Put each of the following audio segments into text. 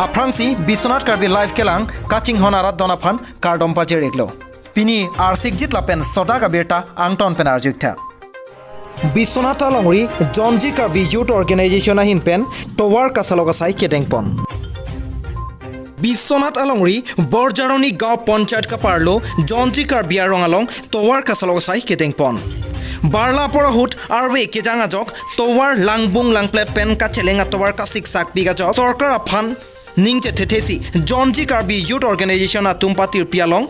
আফ্রাংসি বিশ্বনাথ কার্বি লাইভ কেলাং কাচিং হনারাত দনাফান কার্ডম পাজে রেগলো পিনি আর্সিক জিত লাপেন সটা কাবিরটা আংটন পেন আর্জিকটা বিশ্বনাথ আলংরি জনজি কার্বি ইউথ অর্গানাইজেশন আহিন পেন টোয়ার কাছালগাছাই কেটেংপন বিশ্বনাথ আলংরি বরজারনি গাঁও পঞ্চায়েত কাপারলো জনজি কার্বি রঙালং টোয়ার কাছালগাছাই কেটেংপন বারলা পরহুত আরবে কেজাঙাজক তোয়ার লাংবুং লাংপ্লেট পেন কাচেলেঙা তোয়ার কাসিক সাক বিগাজক সরকার আফান নিংচে থেথেসি জনজি কার্বি ইউথ অর্গানাইজেশন আতুম পাতির পিয়ালং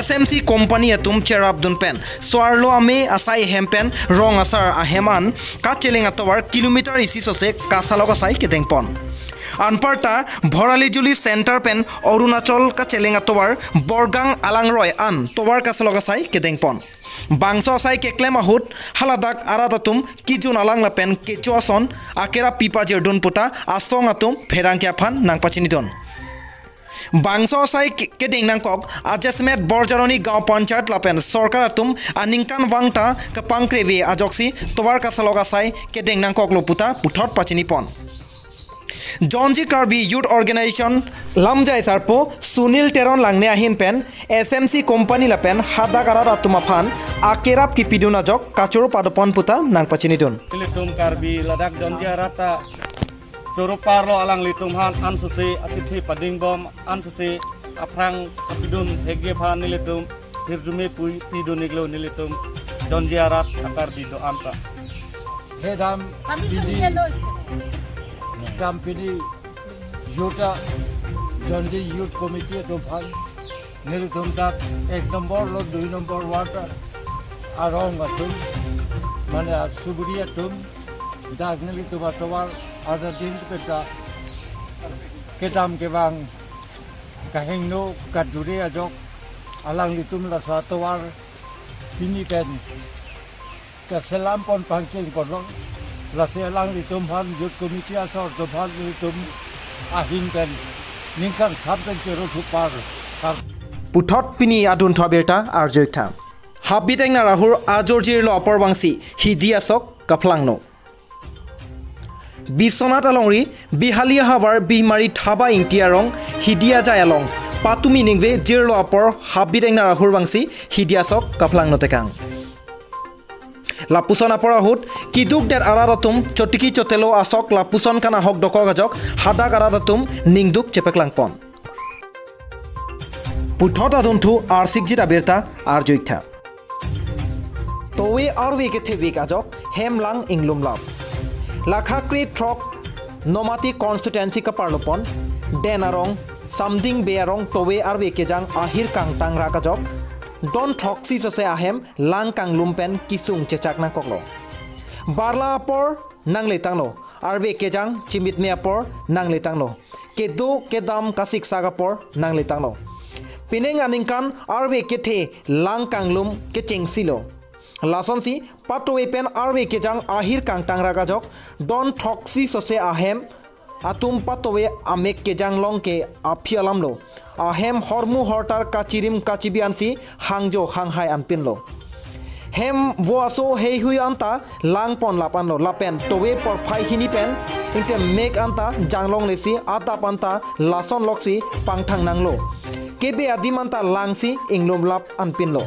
SMC কোম্পানি আতুম চেয়ার আব্দুন পেন সোয়ারলো আমে আসাই হেম পেন রং আসার আহেমান কাচেলেঙা তোয়ার কিলোমিটার ইসি সসে কাছালগাছাই কেটেংপন আনপার্টা ভরালিজুলি সেন্টার পেন অরুণাচল কাচেলেঙা তোয়ার বরগাং আলাংরয় আন তোয়ার কাছালগাছাই কেটেংপন বাংসো আসাই কেকলেম আহুত হালাদাক আরাদাতুম কিজুন আলাংলা পেন কেচুয়াসন আকেরা পিপা জেরদুন পুতা আসং আতুম ফেরাংকিয়া ফান নাংপাচিনিদন বাংসো আসাই কেডিং নাংকক আজেসমেট বরজারনি গাঁও পঞ্চায়েত লাপেন সরকার আতুম আনিংকান ওয়াংটা কাপাংক্রেভি আজকসি তোয়ার কাছালগাছাই কেডিং নাংকক লপুতা পুথত পাচিনিপন জনজি কার্বি ইউথ অর্গানাইজেশন লামজাই সারপো সুনীল টেরন লাংনে আহিন পেন SMC কোম্পানি লাপেন হাদা কারাত আতুমাফান আকেরাপ কিপিদুনাজক কাচুর পাদপন পুতা নাংপাচিনিদুন litum karbi ladak jonja rata curu parlo alang litum han ansusi atithi pading bom ansusi aprang apidun hege phan nilitum hirjume pui pidun iglo nilitum jonja rat akar bido anta hedam Company Yuta Jondi Youth Committee to Fund Nilitum Tak 1 number lo 2 number water arong atum mane suburiya tum dak nilitum atwal ada din peta ketam ke bang kahengno kadure ajok alang litum la satwar pini pen kaselam pon pangking ponong lase lang litum han youth committee asor to han litum ahin kan ningkan khampen chero thupar পুথত পিনি আদুন থবেটা আরজৈথা হাবিটেংনা রাহুর আজরজির ল অপরবাংসি হিদিয়াসক কাফলাংনো বিশ্বনাথ আলংরি বিহালিয়া হাবার বিমারি থাবা ইংটিয়ারং হিদিয়া জায়ালং পাতুমি নিংবে জির ল অপর হাবিটেংনা রাহুর বাংসি হিদিয়াসক কাফলাংনো তেকাং লাপুসন আপরাহুত কিদুক that আরাদাতুম চটিকি চতেলো আসক লাপুসন কানা হক ডকগাজক হাদাক আরাদাতুম নিংদুক চেপেকলাংপন পুথত আদুনথু আরসিকজিত আবিরতা আরজৈথা তোৱে আৰৱে কেথে বিকাজক হেমলাং ইংলুম লাভ লাখাক্ৰি থ্ৰক নমাতি কনস্টিটুয়েন্সি কাপাৰলোপন ডেনাৰং সামদিং বেয়াৰং তোৱে আৰৱে কেজাং আহিৰ কাংটাং ৰাকাজক ডন থ্ৰকসি সসে আহেম লাং কাংলুম পেন কিসুং চেচাকনা ককলো বারলা আপর নাংলে তাংলো আরবে কেজাং চিমিত মে আপর নাংলে তাংলো কেদো কেদাম কাসিক সাগাপর নাংলে তাংলো পিনেং আনিংকান আরবে কেথে লাং কাংলুম কেচেংসিলো লাসনসি পাটোৱে পেন আৰবে কেজাং আহিৰ কাংটাং ৰাগাজক ডন থ্ৰকসি সসে আহেম আতুম পাটোৱে আমেক কেজাং লংকে আফিয়ালামলো আহেম হরমু হরটার কাচিরিম কাচিবিয়ানসি হাংজো হাংহাই আনপিনলো হেম বোয়াসো হেই হুই আন্তা লাংপন লাপানলো লাপেন তোৱে পরফাই হিনি পেন ইংতে মেক আন্তা জাংলং লেসি আতাপ আন্তা লাসন লক্সি পাংথাং নাংলো কেবে আদিম আন্তা লাংসি ইংলুম লাপ আনপিনলো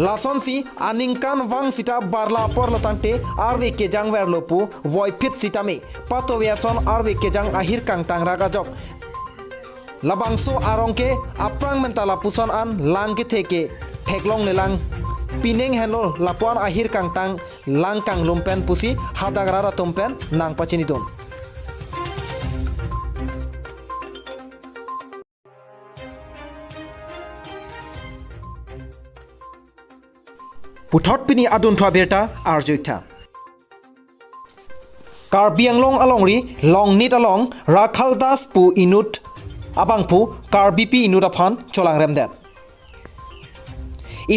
লাসনসি আনিংকান ওয়াং সিটা বারলা পরলতাংতে আরবে কেজাং ওয়ারলোপু ওয়ফিট সিটামে পাতোয়াসন আরবে কেজাং আহির কাংটাং রাগাজক লাবাংসো আরংকে আপ্রাং মেন্তা লাপুসন আন লাংকে থেকে ঠেকলং নেলাং পিনেং হেনো লাপুয়ান আহির কাংটাং লাং কাংলুম পেন পুসি হাদাগরা রাতুম পেন নাংপাচিনিদুন পুথত পিনি আদুন থোৱা বেৰটা আৰজৈথা কাৰ্বি আংলং আলংৰি লংনিত আলং ৰাখাল দাস পু ইনুট আবাংপু কাৰ্বিপি ইনুট আফান চলাং ৰেমদেট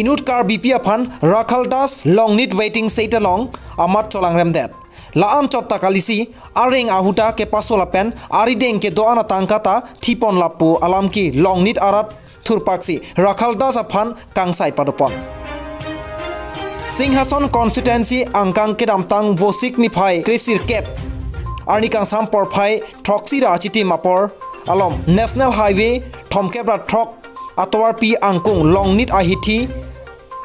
ইনুট কাৰ্বিপি আফান ৰাখাল দাস লংনিত ৱেটিং সেইট আলং আমাত চলাং ৰেমদেট লাআন চট্টা কালিসি আরেং আহুটা কে পাসোলা পেন আরিডেং কে দোয়ানা তাংকাতা থিপন লাপু আলামকি লংনিত আরাত থুরপাকসি রাখাল দাস আফান কাংসাই পাদপন সিংহাসন কনস্টিটুয়েন্সি আংকাং কেদামতাং ভসিক নিফাই ক্রেসির কেপ arni kangsam porphai throksi ra chiti mapor alom national highway thomkebra throk atwar pi angkung longnit ahithi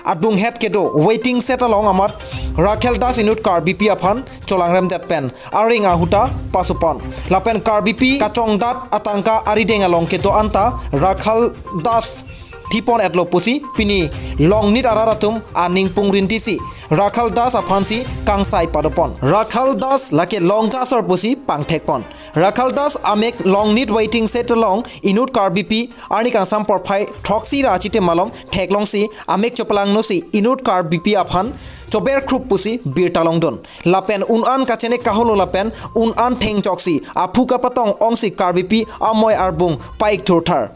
adung het kedo waiting set along amat Rakhel Das inut car BP aphan cholangrem dat pen aring ahuta pasupon lapen car BP kachong dat atangka arideng along kedo anta Rakhel Das tipon etlo pusi pini longnit araratum aning pungrintisi Rakhel Das aphansi kangsai padopon Rakhel Das lake longkas or pusi pangthekpon Rakhel Das amek longnit waiting set along inut car BP arni kangsam porphai thoksi rachite malom theklongsi amek chopalang nosi inut car BP aphan chober krup pusi birtalong don lapen unan kachene kaholo lapen unan theng choksi aphuka patong ongsi car BP amoy arbung paik thurthar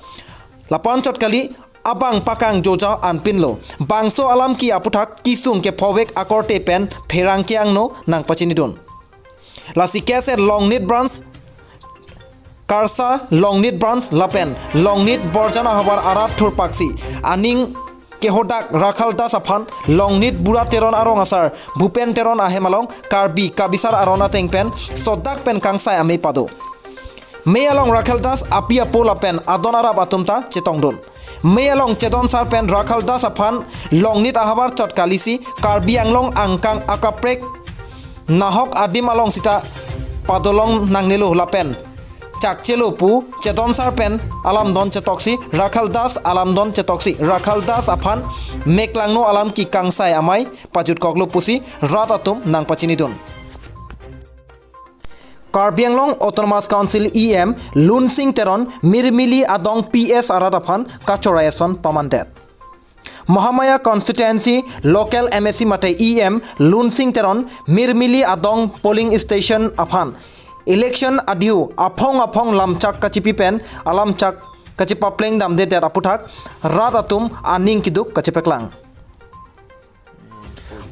lapan chotkali abang pakang joja anpinlo bangso alam ki aputhak kisung ke phowek akorte pen pherang ke angno nang pachinidon lasi kese longnit branch karsa longnit branch lapen longnit borjana habar arat thur paksi aning kehodak Rakhel Das aphan longnit bura teron arong asar bhupen teron ahemalong karbi kabisar arona tengpen sodak pen kangsai ame pado me along Rakhel Das apia pola pen adon arab atumta chetongdon me along chedon sar pen Rakhel Das aphan longnit ahabar chotkalisi karbi anglong angkang akaprek nahok adim along sita padolong nangnelo lapen chakchelo pu chedon sar pen alam don chetoksi Rakhel Das alam don chetoksi Rakhel Das aphan meklangno alam ki kangsai amai pajut koklo pusi ratatum nang pachinidon Karbi Anglong Autonomous Council EM Lunsing Teron Mirmili Adong PS Aradaphan Kachorayason Pamandet Mahamaya Constituency Local MSC Mate EM Lunsing Teron Mirmili Adong Polling Station Aphan Election Adiu Apong Lamchak Kachipi Pen Alamchak Kachipapleng Damde Der Aputhak Radatum Aning Kiduk Kachipeklang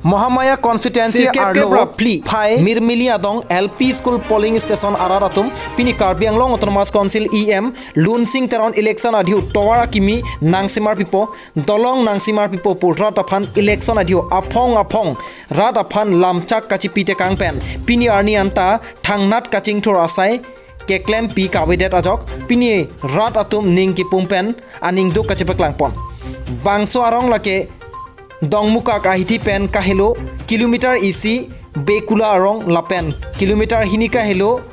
Mahamaya Constituency Arlo Phai Mirmili Adong LP School Polling Station Araratum Pini Karbi Anglong Autonomous Council EM Lunsing Teron Election Adiu Towara Kimi Nangsimar Pipo Dolong Nangsimar Pipo Purrat Aphan Election Adiu Apong Rat Aphan Lamchak Kachipite Kangpen Pini Arni Anta Thangnat Kaching Thor Asai Keklem Pi Kawedet Ajok Pini Rat Atum Ningki Pumpen Aning Duk Kachipeklangpon Bangso Arong Lake Dongmuka kahiti pen kahelo kilometer isi bekula rong lapen kilometer hinika helo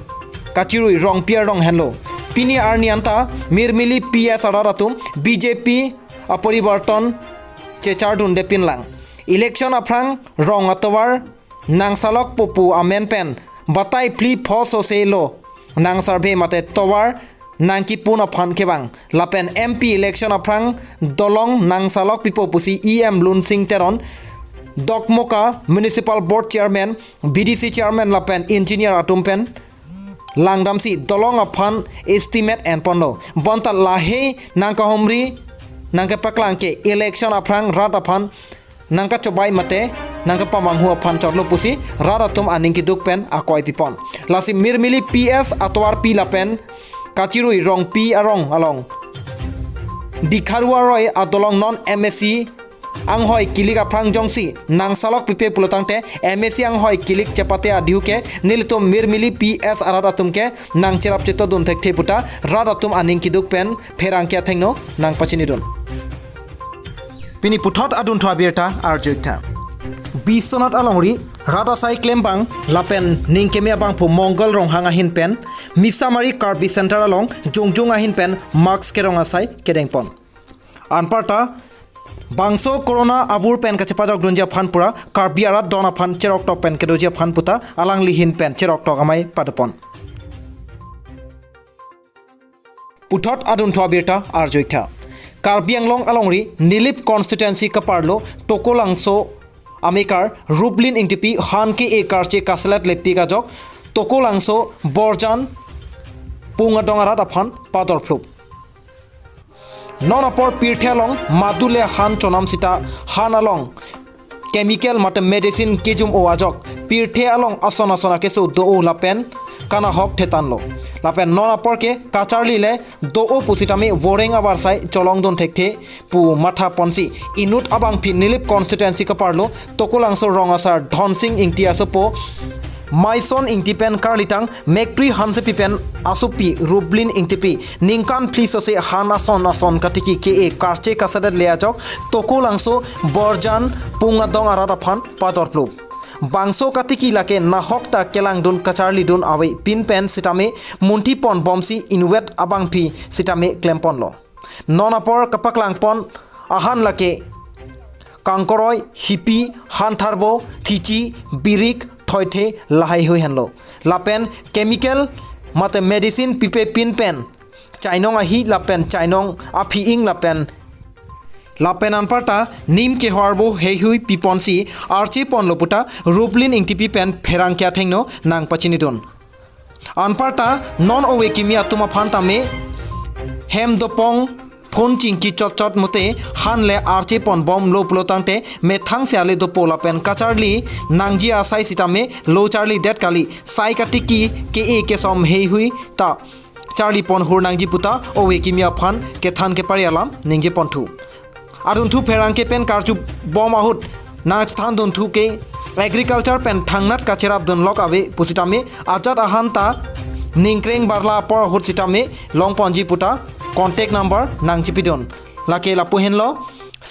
kachirui rong pier rong henlo pini arnianta mirmili PS araratum BJP aporibarton chechardun de pinlang election aprang rong atawar nangsalok popu amen pen batai pli phoso selo nang survey mate towar nangki puna phan kebang lapen MP election aprang dolong nangsalok pipo pusi EM Lunsing Teron Dokmoka Municipal Board Chairman BDC Chairman lapen Engineer Atumpen Langdamsi dolong aphan estimate and pondo bonta lahe nangka homri nangka paklangke election aprang rat aphan nangka chobai mate nangka pamanghu aphan chorlo pusi raratum aningki dukpen akoi pipon lasi mirmili PS atwar pi lapen Kachirui rong pi arong along Dikharua roy adolong non MSC anghoi kilik aprang jongsi nangsalok pipe pulotangte MSC anghoi kilik chepate adiuke nilitum mirmili PS aradatumke nang cherap cheto dun thekte puta radatum aning kiduk pen pherangkya thengno nang pachinidun pini puthot adun thwa birta arjukta bisonat alongri radasai klembang lapen ningkemia bang pu mongol rong hanga hin pen misamari karbi center along jongjong ahin pen marks kerong asai kedengpon anparta bangso corona abur pen kachepajok dunja phanpura karbi arat dona phan cherok tok pen kedojia phanputa alang lihin pen cherok tok amai padapon puthot adun thwa birta arjoitha Karbi Anglong alongri Nilip constituency kaparlo tokolangso Amikar Rublin Ingtipi Hanki e Karche Kasalat Lepti Gajok Tokolangso Borjan Pungadongarat Aphan Pador Flup Non apor Pirthelong Madule Han Chonam Sita Han along Chemical Mate Medicine Kejum O Ajok Pirthe along Asona Keso Do O Lapen Kana Hok Thetanlo Lapen non apor ke Kacharli le Do O Pusitami Voreng Avarsai Cholong Don Thekte Pu Matha Ponsi Inut Abang Phi Nilip constituency Kaparlo Tokolangso Rongasar Dhonsing Ingtiaso Po Maison ingtipen karlitang mekpri hanse pipen asupi rublin ingtipi ningkan plisose hanason katiki ke karche kasadat leajok toko langso borjan pungadong aradaphan padorplu bangso katiki lake nahokta kelangdun kacharlidun awe pinpen sitame muntipon bomsi inwet abangpi sitame klempon lo nonapor kapaklangpon ahan lake kangkoroi hipi hantharbo thichi birik thoithe lahai hoi hanlo lapen chemical mate medicine pipe pinpen chainong ahi lapen chainong api ing lapen anparta nim ke harbo hei hui piponsi archi pon loputa rublin ingtipi pen pherang kya thengno nang pachinidon anparta non owe kimia tuma phantame hem dopong phon chingki chot mote hanle archi pon bom lo plotangte me thang se ale do pola pen kacharli nangji asai sitame lo charli det kali sai katiki ke som hei hui ta charli pon hur nangji puta owe kimia phan ke than ke parialam ningje pon thu arun thu pherang ke pen karchu bom ahut na sthan don thu ke agriculture pen thangnat kacharap don lok ave pusitame ajat ahanta ningkreng barla por hut sitame long ponji puta contact number nang chipidon lake lapuhen lo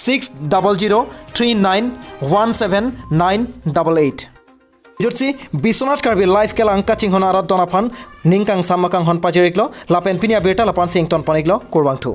6003917988 jorsi bisonat karbi live kelang kaching hona arat donaphan ningkang samakang hon pajireklo lapen pinia beta lapan sington paneklo korbang thu